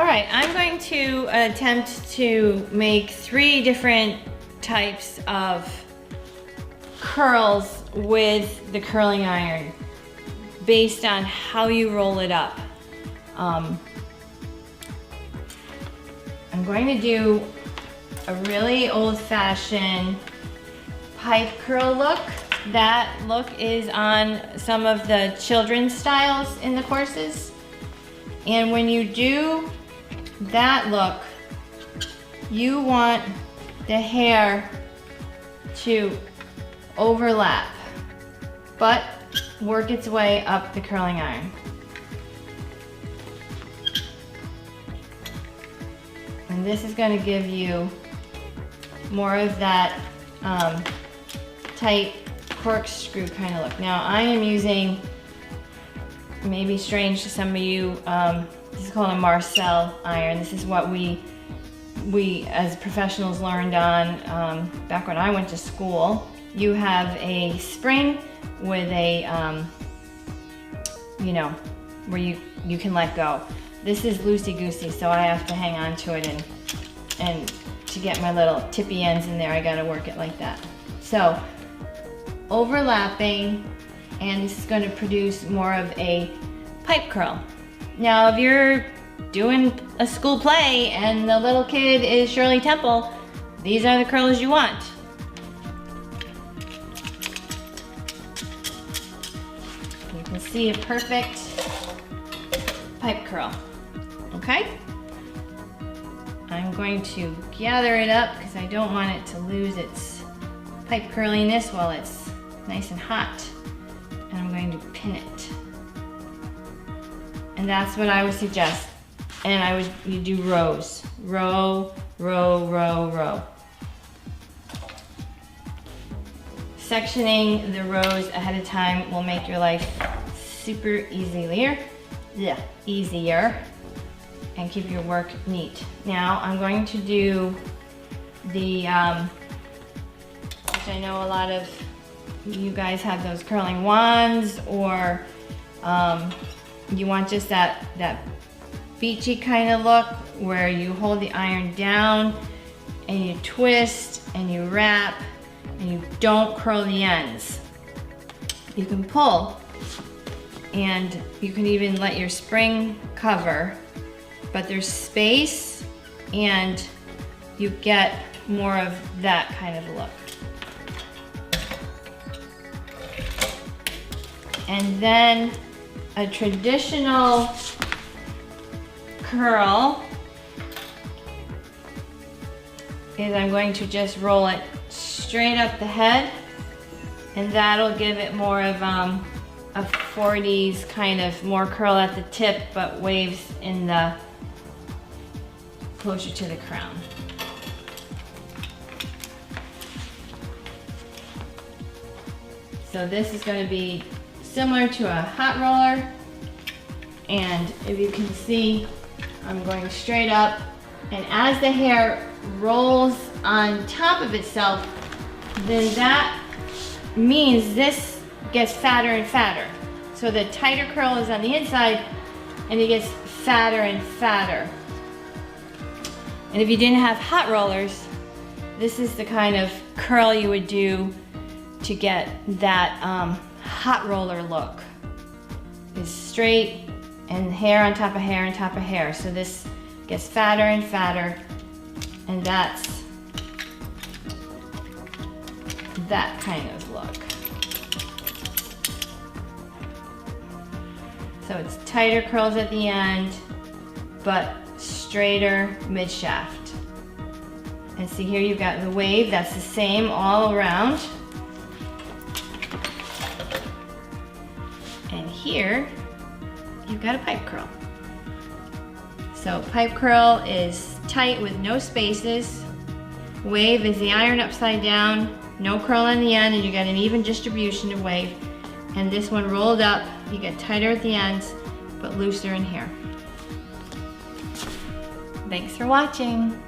All right, I'm going to attempt to make 3 different types of curls with the curling iron based on how you roll it up. I'm going to do a really old-fashioned pipe curl look. That look is on some of the children's styles in the courses. And when you do that look, you want the hair to overlap, but work its way up the curling iron. And this is going to give you more of that tight corkscrew kind of look. Now I am using, maybe strange to some of you, this is called a Marcel iron. This is what we as professionals learned on back when I went to school. You have a spring with a, you know, where you can let go. This is loosey-goosey, so I have to hang on to it, and to get my little tippy ends in there, I gotta work it like that. So, overlapping, and this is gonna produce more of a pipe curl. Now, if you're doing a school play and the little kid is Shirley Temple, these are the curls you want. You can see a perfect pipe curl, okay? I'm going to gather it up because I don't want it to lose its pipe curliness while it's nice and hot. And I'm going to pin it. And that's what I would suggest. And you do rows. Row, row, row, row. Sectioning the rows ahead of time will make your life super easier. Yeah, easier. And keep your work neat. Now I'm going to do the, which I know a lot of you guys have those curling wands, or you want just that beachy kind of look where you hold the iron down and you twist and you wrap and you don't curl the ends. You can pull, and you can even let your spring cover, but there's space and you get more of that kind of look. And then a traditional curl is I'm going to just roll it straight up the head, and that'll give it more of a 40s kind of, more curl at the tip but waves in the closer to the crown. So this is going to be similar to a hot roller, and if you can see, I'm going straight up, and as the hair rolls on top of itself, then that means this gets fatter and fatter. So the tighter curl is on the inside, and it gets fatter and fatter. And if you didn't have hot rollers, this is the kind of curl you would do to get that hot roller look. Is straight and hair on top of hair on top of hair. So this gets fatter and fatter, and that's that kind of look. So it's tighter curls at the end, but straighter mid-shaft. And see here, you've got the wave, that's the same all around. And here, you've got a pipe curl. So pipe curl is tight with no spaces. Wave is the iron upside down, no curl on the end, and you got an even distribution of wave. And this one rolled up, you get tighter at the ends, but looser in here. Thanks for watching.